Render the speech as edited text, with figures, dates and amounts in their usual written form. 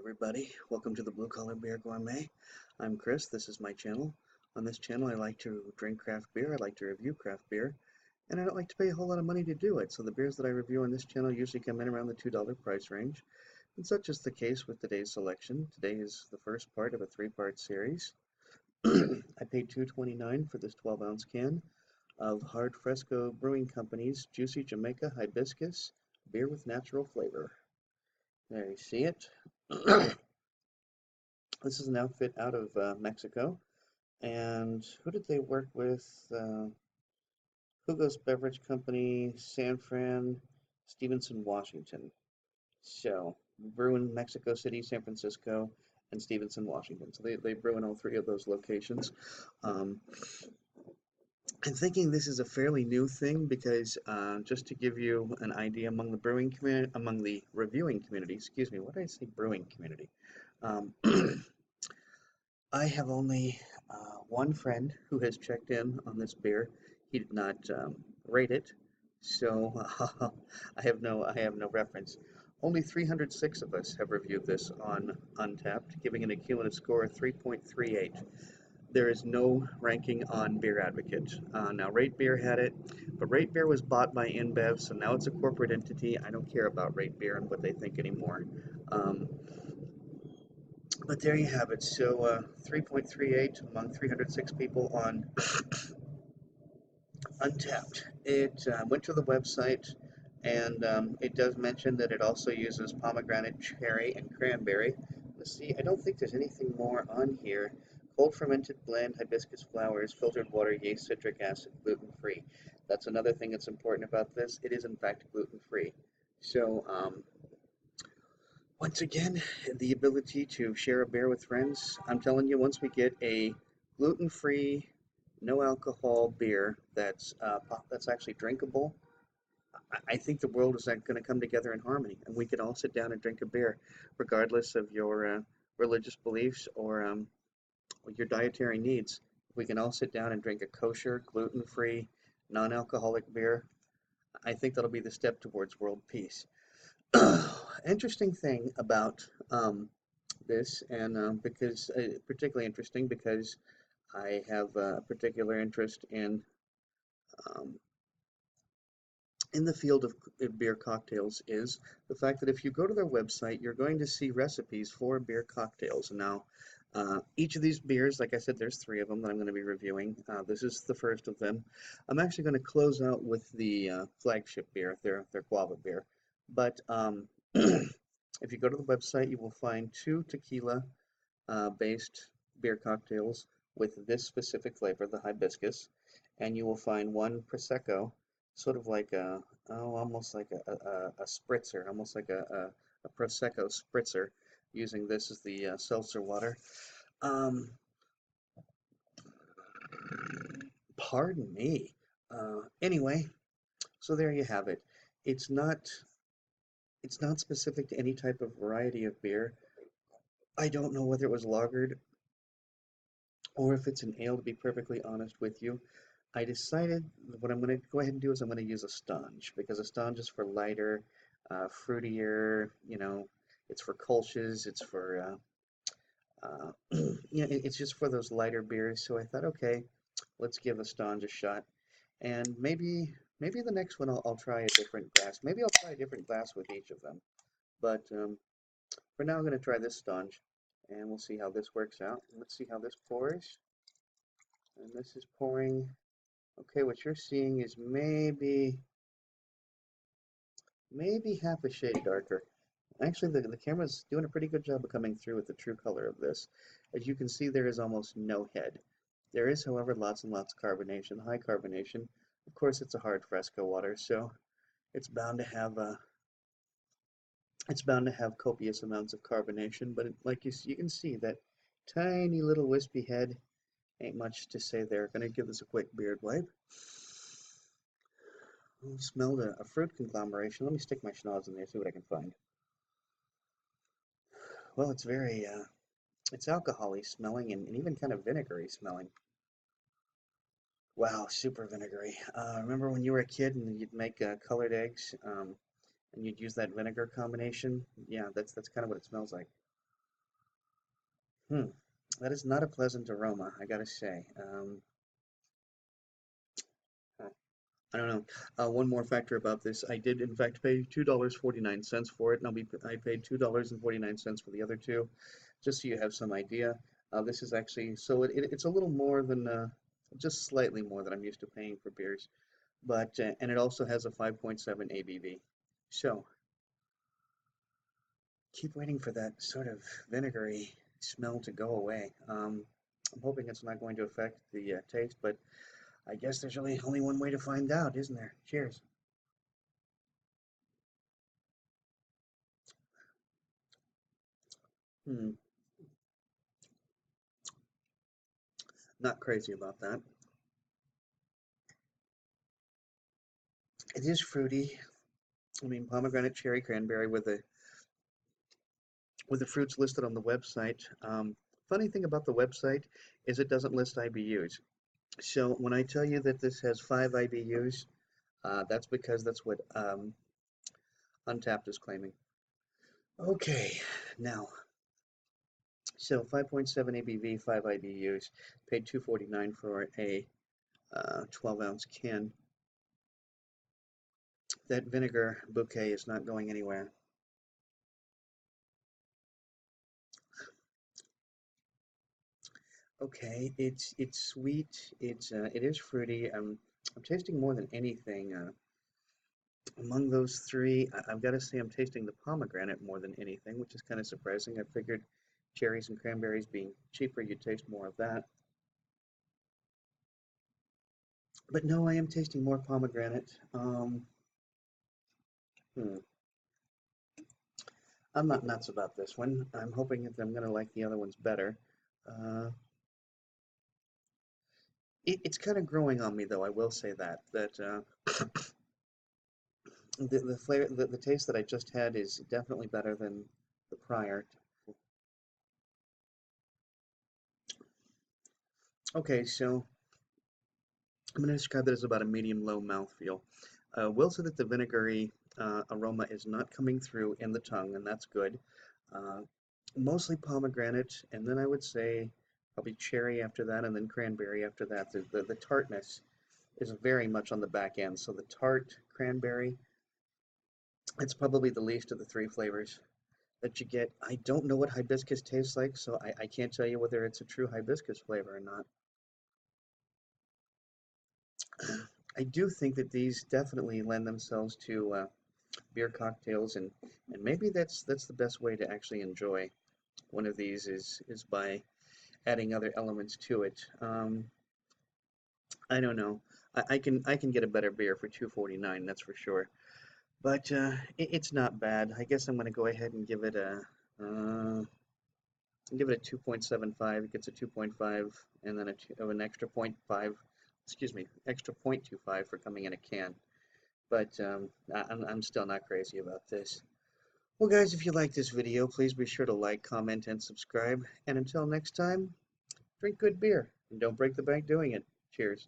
Everybody, welcome to the Blue Collar Beer Gourmet. I'm Chris, this is my channel. On this channel I like to drink craft beer, I like to review craft beer, and I don't like to pay a whole lot of money to do it. So the beers that I review on this channel usually come in around the $2 price range. And such is the case with today's selection. Today is the first part of a three-part series. I paid $2.29 for this 12-ounce can of Hard Fresco Brewing Company's Juicy Jamaica Hibiscus Beer with Natural Flavor. There you see it. This is an outfit out of Mexico. And who did they work with? Hugo's Beverage Company, San Fran, Stevenson, Washington. So, brew in Mexico City, San Francisco, and Stevenson, Washington. So they brew in all three of those locations. I'm thinking this is a fairly new thing because just to give you an idea among the brewing community, among the reviewing community, excuse me, what did I say, brewing community? I have only one friend who has checked in on this beer. He did not rate it, so I have no reference. Only 306 of us have reviewed this on Untapped, giving it a cumulative score of 3.38. There is no ranking on Beer Advocate. Now, Rate Beer had it, but Rate Beer was bought by InBev, so now it's a corporate entity. I don't care about Rate Beer and what they think anymore. But there you have it. So 3.38 among 306 people on Untapped. It went to the website, and it does mention that it also uses pomegranate, cherry, and cranberry. Let's see, I don't think there's anything more on here. Cold fermented blend, hibiscus flowers, filtered water, yeast, citric acid, gluten-free. That's another thing that's important about this. It is in fact gluten-free. So once again, the ability to share a beer with friends. I'm telling you, once we get a gluten-free, no alcohol beer that's actually drinkable, I think the world is going to come together in harmony, and we can all sit down and drink a beer, regardless of your religious beliefs or your dietary needs. We can all sit down and drink a kosher, gluten-free, non-alcoholic beer. I think that'll be the step towards world peace. Interesting thing about this, and because particularly interesting because I have a particular interest um, in the field of beer cocktails, is the fact that if you go to their website, you're going to see recipes for beer cocktails. Now, each of these beers, like I said, there's three of them that I'm going to be reviewing. This is the first of them. I'm actually going to close out with the flagship beer, their guava beer. But if you go to the website, you will find two tequila based beer cocktails with this specific flavor, the hibiscus, and you will find one prosecco, sort of like almost like a spritzer, almost like a prosecco spritzer, using this as the seltzer water. Um, Pardon me. Anyway, so there you have it. It's not specific to any type of variety of beer. I don't know whether it was lagered or if it's an ale, to be perfectly honest with you. I decided what I'm going to go ahead and do is I'm going to use a sponge, because a sponge is for lighter, fruitier, it's for kolsches, it's for, it's just for those lighter beers. So I thought, okay, let's give a sponge a shot. And maybe the next one I'll try a different glass. Maybe I'll try a different glass with each of them. But for now, I'm going to try this sponge, and we'll see how this works out. Let's see how this pours. And this is pouring. Okay, what you're seeing is maybe half a shade darker. Actually, the camera's doing a pretty good job of coming through with the true color of this. As you can see, there is almost no head. There is, however, lots and lots of carbonation, high carbonation. Of course, it's a hard Fresco water, so it's bound to have copious amounts of carbonation. But like you can see, that tiny little wispy head ain't much to say there. Gonna give this a quick beard wipe. I smelled a fruit conglomeration. Let me stick my schnoz in there, see what I can find. Well, it's very, it's alcohol-y smelling and even kind of vinegary smelling. Wow, super vinegary. Remember when you were a kid and you'd make colored eggs and you'd use that vinegar combination? Yeah, that's kind of what it smells like. Hmm. That is not a pleasant aroma, I gotta say. Huh, I don't know. One more factor about this, I did in fact pay $2.49 for it, and I paid $2.49 for the other two, just so you have some idea. This is actually, so it's a little more than, just slightly more than I'm used to paying for beers, but, and it also has a 5.7 ABV. So, keep waiting for that sort of vinegary smell to go away. I'm hoping it's not going to affect the taste, but I guess there's really only one way to find out, isn't there? Cheers. Hmm, not crazy about that. It is fruity. I mean, pomegranate, cherry, cranberry with the fruits listed on the website. Funny thing about the website is it doesn't list IBUs. So when I tell you that this has 5 IBUs, that's because that's what Untapped is claiming. Okay, now, so 5.7 ABV, 5 IBUs, paid 2.49 for a 12-ounce can. That vinegar bouquet is not going anywhere. Okay, it's sweet. It is fruity. I'm tasting more than anything. Among those three, I've got to say I'm tasting the pomegranate more than anything, which is kind of surprising. I figured cherries and cranberries being cheaper, you'd taste more of that. But no, I am tasting more pomegranate. Hmm. I'm not nuts about this one. I'm hoping that I'm going to like the other ones better. Uh, it's kind of growing on me, though. I will say that the flavor, the taste that I just had is definitely better than the prior. Okay, so I'm going to describe that as about a medium-low mouthfeel. Will say that the vinegary aroma is not coming through in the tongue, and that's good. Uh, Mostly pomegranate, and then I would say probably cherry after that, and then cranberry after that. The tartness is very much on the back end. So the tart cranberry, it's probably the least of the three flavors that you get. I don't know what hibiscus tastes like, so I can't tell you whether it's a true hibiscus flavor or not. I do think that these definitely lend themselves to beer cocktails, and maybe that's the best way to actually enjoy one of these is by adding other elements to it. I don't know. I can get a better beer for 2.49, that's for sure. But it's not bad. I guess I'm going to go ahead and uh, give it a 2.75. It gets a 2.5 and then an extra point 0.5, excuse me, extra 0.25 for coming in a can. But I'm still not crazy about this. Well, guys, if you like this video, please be sure to like, comment, and subscribe. And until next time, drink good beer and don't break the bank doing it. Cheers.